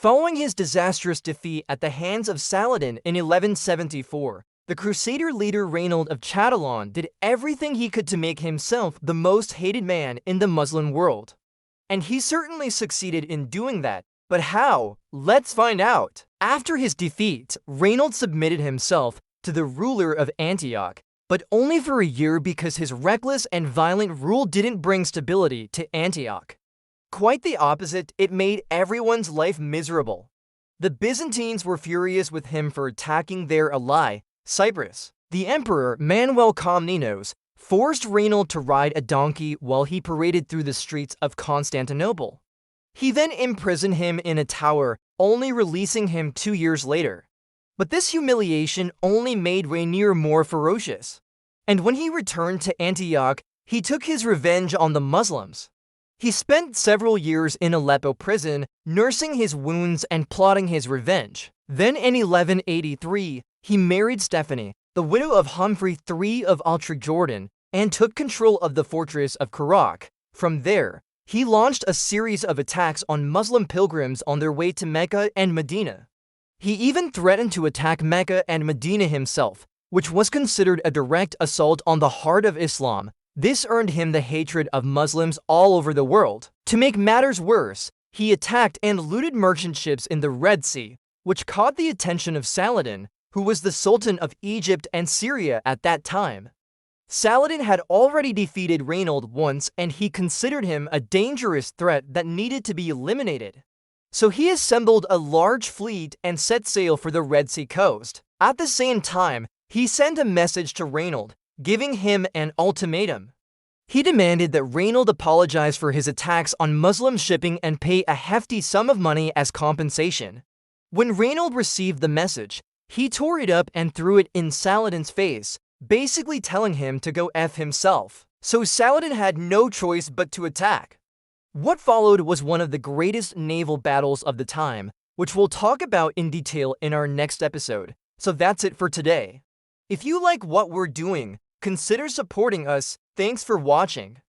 Following his disastrous defeat at the hands of Saladin in 1174, the Crusader leader Raynald of Châtillon did everything he could to make himself the most hated man in the Muslim world. And he certainly succeeded in doing that. But how? Let's find out. After his defeat, Raynald submitted himself to the ruler of Antioch, but only for a year because his reckless and violent rule didn't bring stability to Antioch. Quite the opposite, it made everyone's life miserable. The Byzantines were furious with him for attacking their ally, Cyprus. The Emperor Manuel Komnenos forced Raynald to ride a donkey while he paraded through the streets of Constantinople. He then imprisoned him in a tower, only releasing him 2 years later. But this humiliation only made Raynald more ferocious. And when he returned to Antioch, he took his revenge on the Muslims. He spent several years in Aleppo prison, nursing his wounds and plotting his revenge. Then in 1183, he married Stephanie, the widow of Humphrey III of Oultrejordain, and took control of the fortress of Kerak. From there, he launched a series of attacks on Muslim pilgrims on their way to Mecca and Medina. He even threatened to attack Mecca and Medina himself, which was considered a direct assault on the heart of Islam. This earned him the hatred of Muslims all over the world. To make matters worse, he attacked and looted merchant ships in the Red Sea, which caught the attention of Saladin, who was the Sultan of Egypt and Syria at that time. Saladin had already defeated Raynald once, and he considered him a dangerous threat that needed to be eliminated. So he assembled a large fleet and set sail for the Red Sea coast. At the same time, he sent a message to Raynald, giving him an ultimatum. He demanded that Raynald apologize for his attacks on Muslim shipping and pay a hefty sum of money as compensation. When Raynald received the message, he tore it up and threw it in Saladin's face, basically telling him to go F himself. So Saladin had no choice but to attack. What followed was one of the greatest naval battles of the time, which we'll talk about in detail in our next episode. So that's it for today. If you like what we're doing, consider supporting us. Thanks for watching.